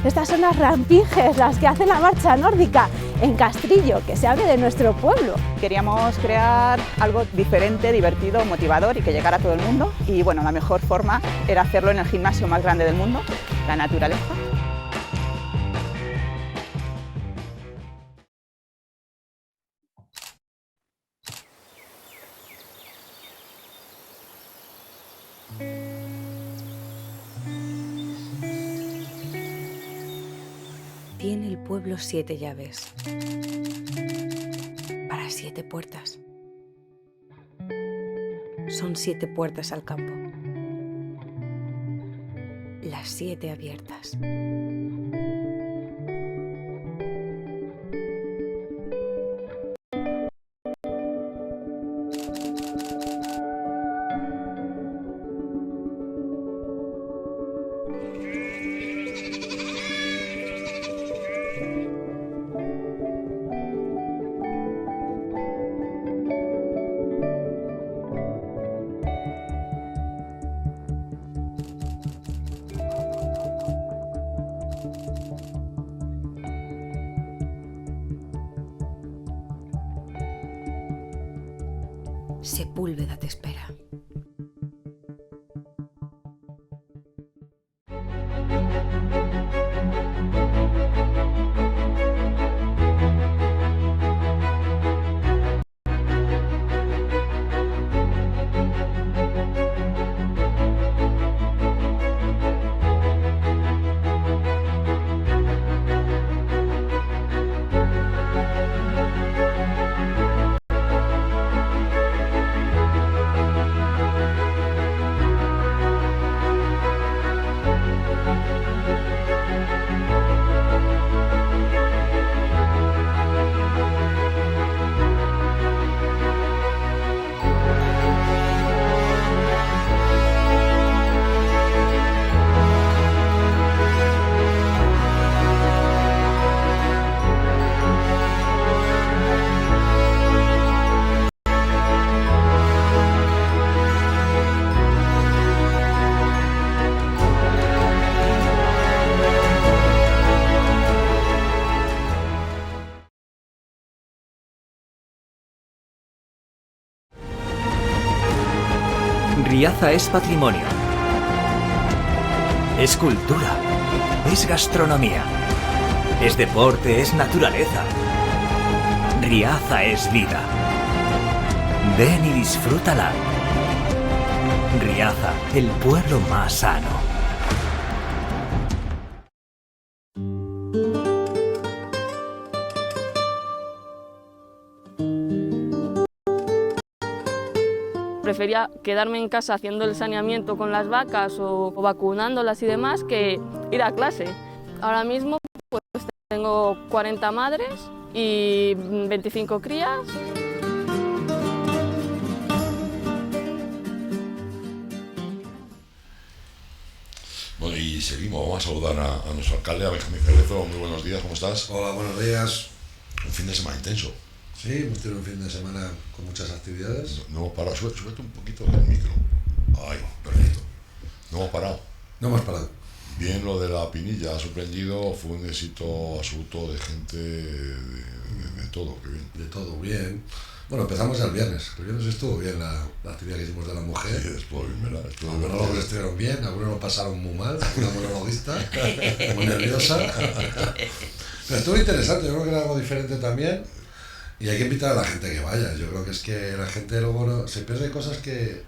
estas son las rampinges, las que hacen la marcha nórdica en Castrillo, que se hable de nuestro pueblo. Queríamos crear algo diferente, divertido, motivador y que llegara a todo el mundo. Y bueno, la mejor forma era hacerlo en el gimnasio más grande del mundo, la naturaleza. Tiene el pueblo 7 llaves para 7 puertas. Son 7 puertas al campo. Las 7 abiertas. Sepúlveda te espera. Riaza es patrimonio, es cultura, es gastronomía, es deporte, es naturaleza. Riaza es vida. Ven y disfrútala. Riaza, el pueblo más sano. Prefería quedarme en casa haciendo el saneamiento con las vacas o vacunándolas y demás que ir a clase. Ahora mismo pues tengo 40 madres y 25 crías. Bueno, y seguimos, vamos a saludar a nuestro alcalde, a Benjamín Cerezo. Muy buenos días, ¿cómo estás? Hola, buenos días. Un fin de semana intenso. Sí, hemos tenido un fin de semana con muchas actividades. No hemos parado, súbete un poquito el micro. Ay, perfecto. No hemos parado. No hemos parado. Bien, lo de la Pinilla ha sorprendido, fue un éxito absoluto de gente de todo, qué bien. De todo, bien. Bueno, empezamos el viernes. El viernes estuvo bien la actividad que hicimos de la mujer. Sí, estuvo bien, ¿verdad? Los monólogos estuvieron bien, algunos lo pasaron muy mal, una monologuista, muy nerviosa. Pero estuvo interesante, yo creo que era algo diferente también. Y hay que invitar a la gente que vaya. Yo creo que es que la gente luego se pierde cosas que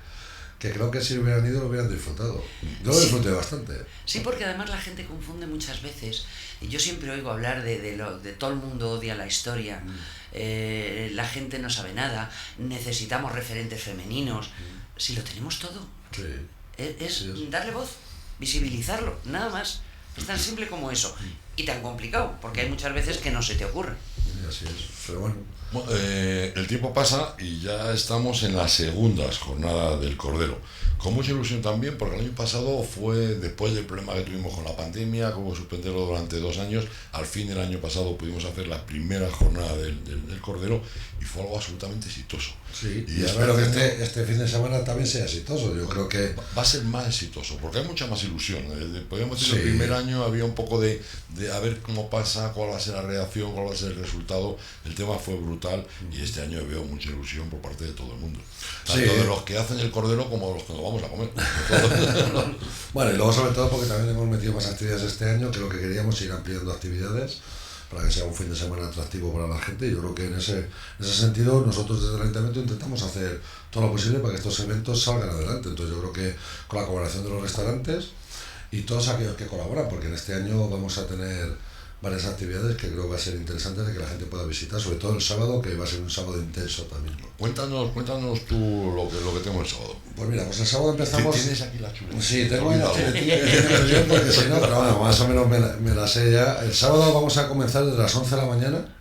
creo que si hubieran ido lo hubieran disfrutado. Yo lo disfruté bastante. Sí, porque además la gente confunde muchas veces. Y yo siempre oigo hablar de todo el mundo odia la historia. La gente no sabe nada. Necesitamos referentes femeninos. Si lo tenemos todo. Sí. Es darle voz, visibilizarlo, nada más. Es tan simple como eso. Y tan complicado, porque hay muchas veces que no se te ocurre. Así es, pero bueno. El tiempo pasa y ya estamos en las segundas jornadas del Cordero. Con mucha ilusión también, porque el año pasado fue, después del problema que tuvimos con la pandemia, como suspenderlo durante 2 años, al fin del año pasado pudimos hacer la primera jornada del Cordero y fue algo absolutamente exitoso. Sí, y espero que este fin de semana también sea exitoso. Yo creo que va a ser más exitoso, porque hay mucha más ilusión. Podríamos decir que el primer año había un poco de a ver cómo pasa, cuál va a ser la reacción, cuál va a ser el resultado. resultado, el tema fue brutal y este año veo mucha ilusión por parte de todo el mundo. Tanto Sí. de los que hacen el cordero como de los que nos vamos a comer. Bueno, y luego sobre todo porque también hemos metido más actividades este año, que lo que queríamos ir ampliando actividades para que sea un fin de semana atractivo para la gente. Y yo creo que en ese sentido nosotros desde el Ayuntamiento intentamos hacer todo lo posible para que estos eventos salgan adelante. Entonces yo creo que con la colaboración de los restaurantes y todos aquellos que colaboran, porque en este año vamos a tener varias actividades que creo que va a ser interesante de que la gente pueda visitar, sobre todo el sábado, que va a ser un sábado intenso también. Cuéntanos tú lo que tenemos el sábado. Pues mira, pues el sábado empezamos... ¿Tienes aquí la chuleta? Sí, tengo ahí la chuletilla, porque si no, pero bueno, más o menos me la sé ya. El sábado vamos a comenzar desde las 11 de la mañana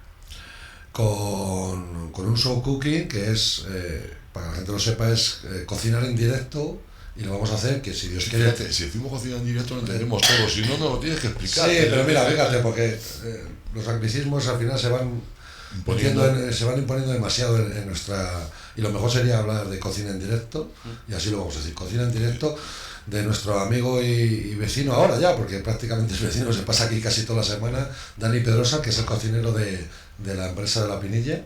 con un show cooking, que es, para que la gente lo sepa, es cocinar en directo. Y lo vamos a hacer, que si Dios quiere... Fíjate, si decimos cocina en directo lo entendemos todo, si no, no lo tienes que explicar. Sí, pero mira, fíjate, porque los anglicismos al final se van imponiendo demasiado en nuestra... Y lo mejor sería hablar de cocina en directo, y así lo vamos a decir, cocina en directo de nuestro amigo y vecino ahora ya, porque prácticamente es vecino, se pasa aquí casi toda la semana, Dani Pedrosa, que es el cocinero de la empresa de La Pinilla,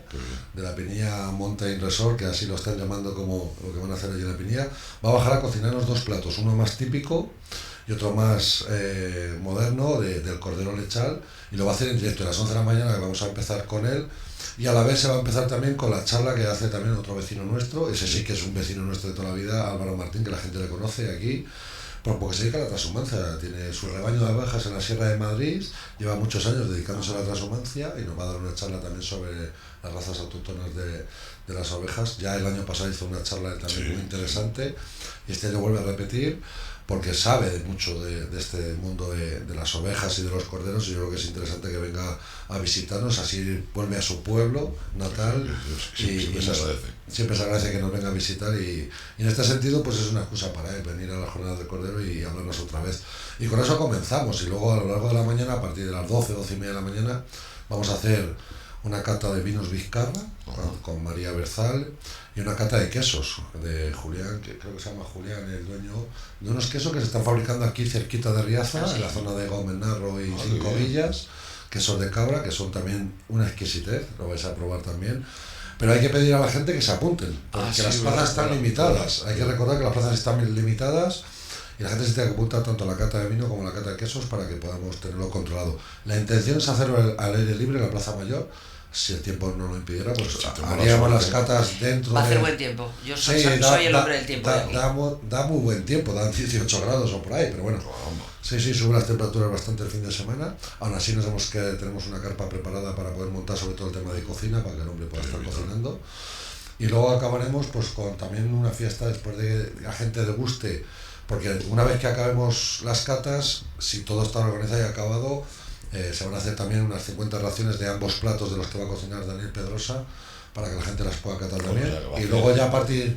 de La Pinilla Mountain Resort, que así lo están llamando como lo que van a hacer allí en La Pinilla. Va a bajar a cocinarnos dos platos, uno más típico y otro más moderno, del cordero lechal, y lo va a hacer en directo a las 11 de la mañana, que vamos a empezar con él, y a la vez se va a empezar también con la charla que hace también otro vecino nuestro, ese sí que es un vecino nuestro de toda la vida, Álvaro Martín, que la gente le conoce aquí, porque se dedica a la transhumancia, tiene su rebaño de abejas en la Sierra de Madrid, lleva muchos años dedicándose a la transhumancia y nos va a dar una charla también sobre las razas autóctonas de las ovejas. Ya el año pasado hizo una charla también muy interesante y este año vuelve a repetir, porque sabe mucho de este mundo de las ovejas y de los corderos, y yo creo que es interesante que venga a visitarnos, así vuelve a su pueblo natal. Siempre se agradece. Siempre se agradece que nos venga a visitar, y en este sentido pues es una excusa para él venir a la jornada del cordero y hablarnos otra vez. Y con eso comenzamos, y luego a lo largo de la mañana, a partir de las 12 y media de la mañana, vamos a hacer una cata de vinos Vizcarra con María Berzal, y una cata de quesos de Julián, que creo que se llama Julián, el dueño de unos quesos que se están fabricando aquí cerquita de Riaza, en la zona de Gómez Narro y Cinco Villas, quesos de cabra, que son también una exquisitez, lo vais a probar también. Pero hay que pedir a la gente que se apunten, porque las plazas están limitadas. Hay que recordar que las plazas están limitadas y la gente se tiene que apuntar tanto a la cata de vino como a la cata de quesos para que podamos tenerlo controlado. La intención es hacerlo al aire libre en la Plaza Mayor. Si el tiempo no lo impidiera, pues haríamos las catas dentro. Va a hacer buen tiempo. Yo soy el hombre del tiempo. Da muy buen tiempo, dan 18 grados o por ahí, pero bueno. Sí, suben las temperaturas bastante el fin de semana. Aún así tenemos una carpa preparada para poder montar sobre todo el tema de cocina, para que el hombre pueda estar cocinando. Y luego acabaremos pues con también una fiesta después de que la gente deguste, porque una vez que acabemos las catas, si todo está organizado y acabado, se van a hacer también unas 50 raciones de ambos platos de los que va a cocinar Daniel Pedrosa, para que la gente las pueda catar también. Y luego ya a partir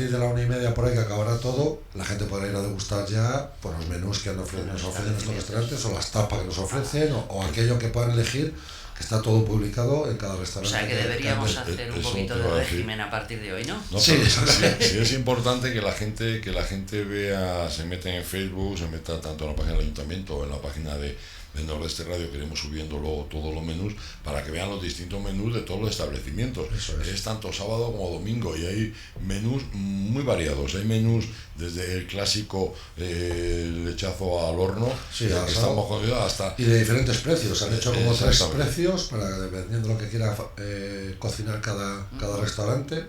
de la 1:30 por ahí, que acabará todo, la gente podrá ir a degustar ya por los menús que nos ofrecen estos restaurantes, o las tapas que nos ofrecen, o aquello que puedan elegir, que está todo publicado en cada restaurante. O sea que deberíamos hacer un poquito de régimen a partir de hoy, ¿no? Sí, es importante que la gente vea, se meta en Facebook, se meta tanto en la página del Ayuntamiento o en la página de Nordeste Radio, que iremos subiendo luego todos los menús, para que vean los distintos menús de todos los establecimientos. Es tanto sábado como domingo, y hay menús muy variados. Hay menús desde el clásico lechazo al horno, que estamos hasta... Y de diferentes precios, han hecho como 3 precios, para dependiendo de lo que quiera cocinar cada restaurante.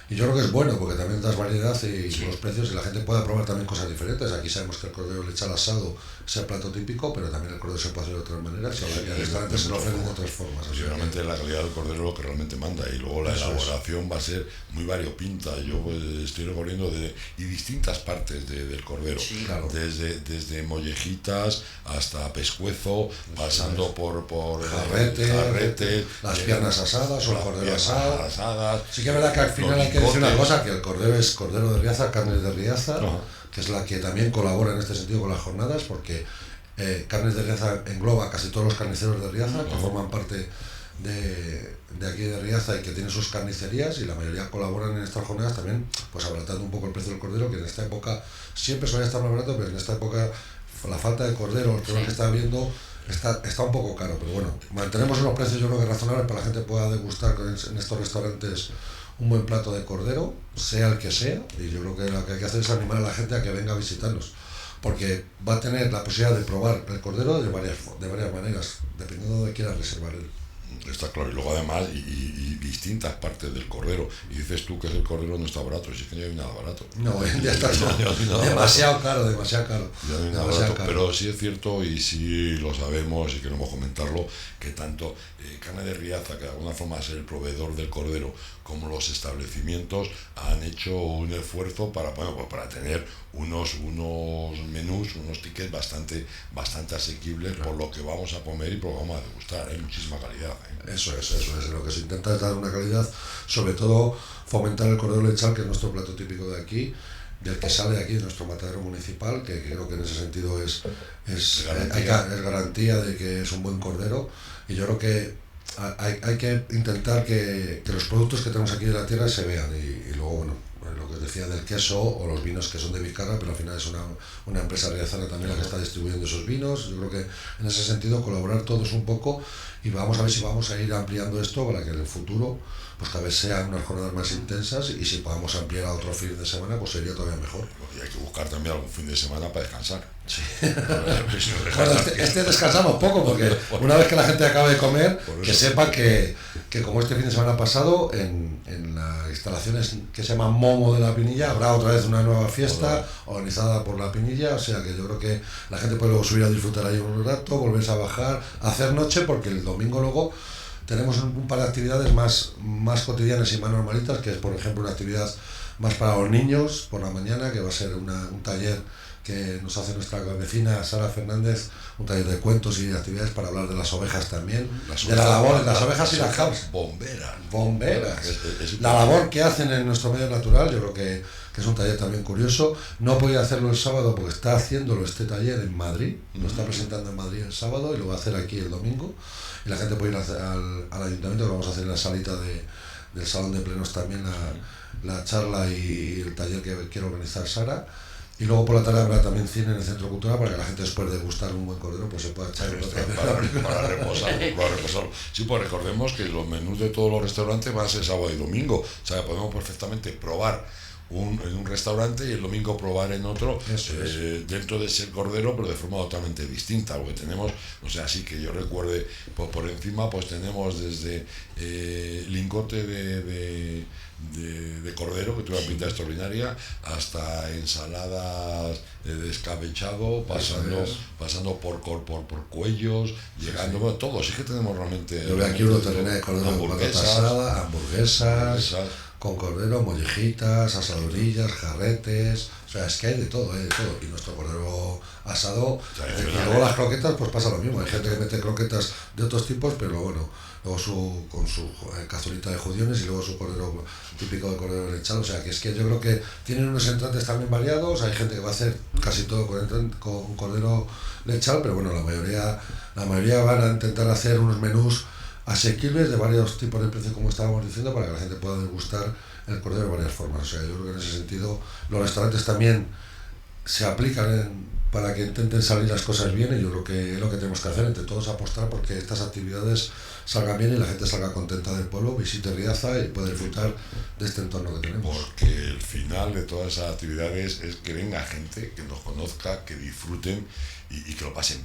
Y yo creo que es bueno, porque también das variedad y los precios, y la gente puede probar también cosas diferentes. Aquí sabemos que el cordero lechal asado es el plato típico, pero también el cordero se puede hacer de otras maneras, y el restaurante se lo ofrecen de otras formas. Seguramente la calidad del cordero es lo que realmente manda, y luego la elaboración va a ser muy variopinta. Yo estoy recorriendo y distintas partes del cordero, desde mollejitas hasta pescuezo, pasando por jarrete, las piernas asadas o el cordero asado. Sí que es verdad que al final hay que decir una cosa, que el cordero es cordero de Riaza, Carnes de Riaza, que es la que también colabora en este sentido con las jornadas, porque Carnes de Riaza engloba casi todos los carniceros de Riaza, que forman parte de aquí de Riaza y que tienen sus carnicerías, y la mayoría colaboran en estas jornadas también, pues abaratando un poco el precio del cordero, que en esta época siempre suele estar más barato, pero en esta época la falta de cordero, el problema que está habiendo, está un poco caro, pero bueno, mantenemos unos precios yo creo que razonables para que la gente pueda degustar en estos restaurantes un buen plato de cordero, sea el que sea, y yo creo que lo que hay que hacer es animar a la gente a que venga a visitarnos, porque va a tener la posibilidad de probar el cordero de varias maneras, dependiendo de donde quiera reservar él. Está claro, y luego además y distintas partes del cordero, y dices tú que el cordero no está barato, si es que no hay nada barato. No, ya está demasiado caro. Ya no hay nada barato, pero sí es cierto, y sí lo sabemos y queremos comentarlo, que tanto Carne de Riaza, que de alguna forma es el proveedor del cordero, como los establecimientos han hecho un esfuerzo para tener unos menús, unos tickets bastante asequibles, claro, por lo que vamos a comer y por lo que vamos a degustar. Hay muchísima calidad. Eso es. Lo que se intenta es dar una calidad, sobre todo fomentar el cordero lechal, que es nuestro plato típico de aquí, del que sale aquí de nuestro matadero municipal, que creo que en ese sentido es garantía de que es un buen cordero, y yo creo que hay que intentar que los productos que tenemos aquí de la tierra se vean, y luego, bueno, lo que os decía del queso o los vinos que son de Vizcarra, pero al final es una empresa riazana también la que está distribuyendo esos vinos. Yo creo que en ese sentido colaborar todos un poco, y vamos a ver si vamos a ir ampliando esto para que en el futuro pues cada vez sean unas jornadas más intensas, y si podamos ampliar a otro fin de semana pues sería todavía mejor. Y hay que buscar también algún fin de semana para descansar. Sí. Bueno, este descansamos poco, porque una vez que la gente acabe de comer, que sepa que como este fin de semana pasado en las instalaciones que se llama Momo de la Pinilla habrá otra vez una nueva fiesta organizada por la Pinilla, o sea que yo creo que la gente puede luego subir a disfrutar ahí un rato, volverse a bajar, hacer noche, porque el domingo luego tenemos un par de actividades más cotidianas y más normalitas, que es por ejemplo una actividad más para los niños por la mañana, que va a ser un taller que nos hace nuestra vecina Sara Fernández, un taller de cuentos y de actividades para hablar de las ovejas también, de la labor, las ovejas y las cabras. Bomberas. La labor que hacen en nuestro medio natural, yo creo que es un taller también curioso. No podía hacerlo el sábado porque está haciéndolo este taller en Madrid, lo está presentando en Madrid el sábado y lo va a hacer aquí el domingo. Y la gente puede ir al ayuntamiento, que vamos a hacer en la salita del salón de plenos también la charla y el taller que quiere organizar Sara. Y luego por la tarde habrá también cine en el Centro Cultural, para que la gente, después de gustar un buen cordero, pues se pueda echar para reposarlo. Sí, pues recordemos que los menús de todos los restaurantes van a ser sábado y domingo. O sea, podemos perfectamente probar en un restaurante y el domingo probar en otro, dentro de ese cordero, pero de forma totalmente distinta. Lo que tenemos, o sea, así que yo recuerde, pues por encima pues tenemos desde lingote de cordero, que tuvo una pinta extraordinaria, hasta ensaladas de escabechado, pasando por cuellos, llegando, bueno, todo. Sí que tenemos realmente... Yo veo aquí una terrena de cordero con patata asada, hamburguesas con cordero, mollejitas, asadorillas, jarretes, o sea, es que hay de todo. Y nuestro cordero asado, y luego las croquetas, pues pasa lo mismo. Hay gente que mete croquetas de otros tipos, pero bueno, luego con su cazolita de judiones, y luego su cordero típico de cordero lechal. O sea, que es que yo creo que tienen unos entrantes también variados. Hay gente que va a hacer casi todo con cordero lechal, pero bueno, la mayoría van a intentar hacer unos menús asequibles de varios tipos de precios, como estábamos diciendo, para que la gente pueda degustar el cordero de varias formas. O sea, yo creo que en ese sentido los restaurantes también se aplican para que intenten salir las cosas bien, y yo creo que es lo que tenemos que hacer, entre todos apostar porque estas actividades salgan bien y la gente salga contenta del pueblo, visite Riaza y pueda disfrutar de este entorno que tenemos. Porque el final de todas esas actividades es que venga gente, que nos conozca, que disfruten y que lo pasen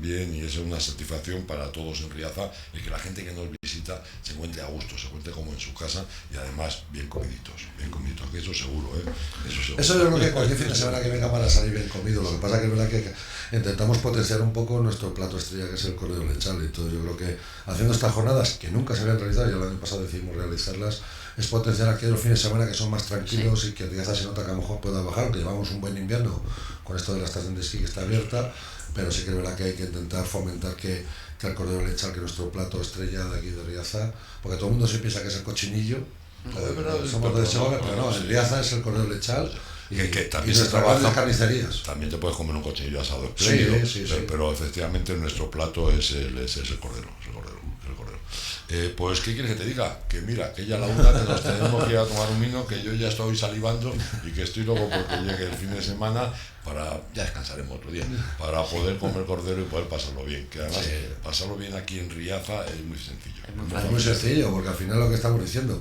bien, y eso es una satisfacción para todos en Riaza, y que la gente que nos visita se encuentre a gusto, se encuentre como en su casa, y además bien comiditos, que eso seguro, Eso yo creo que cualquier fin de semana que venga para salir bien comido. Lo que pasa que es verdad que intentamos potenciar un poco nuestro plato estrella, que es el cordero lechal, y todo. Yo creo que haciendo estas jornadas, que nunca se habían realizado, ya el año pasado decidimos realizarlas, es potenciar aquellos fines de semana que son más tranquilos, y que Riaza se nota que a lo mejor pueda bajar, que llevamos un buen invierno con esto de la estación de esquí que está abierta, pero sí que es verdad que hay que intentar fomentar que el cordero lechal, que es nuestro plato estrella de aquí de Riaza, porque todo el mundo se piensa que es el cochinillo, somos de Segovia, pero no, en Riaza es el cordero lechal. Y que también se trabaja en carnicerías. También te puedes comer un cochinillo asado espléndido, sí. Pero efectivamente nuestro plato es el cordero. Pues, ¿qué quieres que te diga? Que mira, que ya la una que nos tenemos que ir a tomar un vino, que yo ya estoy salivando y que estoy loco porque llegue el fin de semana para, ya descansaremos otro día, para poder comer cordero y poder pasarlo bien. Que además, pasarlo bien aquí en Riaza es muy sencillo. Es muy sencillo, porque al final lo que estamos diciendo,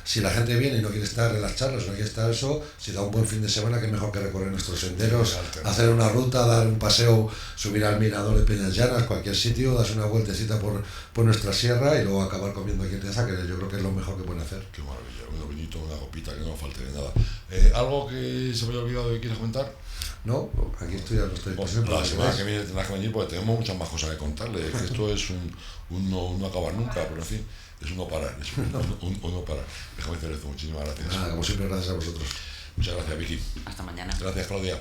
si la gente viene y no quiere estar en las charlas, no quiere estar eso, si da un buen fin de semana, qué mejor que recorrer nuestros senderos, hacer una ruta, dar un paseo, subir al mirador de Peñas Llanas, cualquier sitio, darse una vueltecita por nuestra sierra y luego acabar comiendo aquí en Riaza, que yo creo que es lo mejor que pueden hacer. Qué maravilla, un vinito, una copita, que no falte de nada. ¿Algo que se me haya olvidado que quieras comentar? No, aquí estoy a nuestra disposición. La semana que viene tendrás que venir porque tenemos muchas más cosas que contarle. Que esto es un no acabar nunca, pero en fin, es uno parar. Uno parar. Déjame hacer esto, muchísimas gracias. Nada, como siempre, gracias a vosotros. Muchas gracias, Vicky. Hasta mañana. Gracias, Claudia.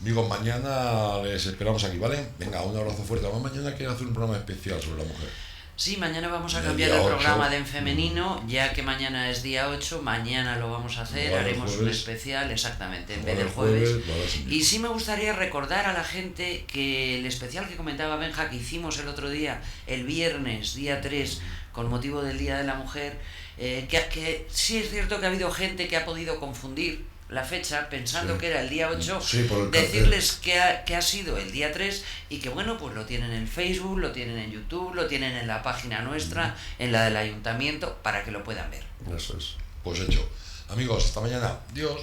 Amigos, mañana les esperamos aquí, ¿vale? Venga, un abrazo fuerte. Además, mañana quiero hacer un programa especial sobre la mujer. Sí, mañana vamos a cambiar el programa de En Femenino, ya que mañana es día 8, mañana lo vamos a hacer, haremos un especial, exactamente, en vez del jueves. Y sí me gustaría recordar a la gente que el especial que comentaba Benja, que hicimos el otro día, el viernes, día 3, con motivo del Día de la Mujer, que sí es cierto que ha habido gente que ha podido confundir la fecha pensando que era el día 8, decirles que ha sido el día 3 y que bueno, pues lo tienen en Facebook, lo tienen en YouTube, lo tienen en la página nuestra, en la del ayuntamiento, para que lo puedan ver. Eso es. Pues hecho. Amigos, hasta mañana. Adiós.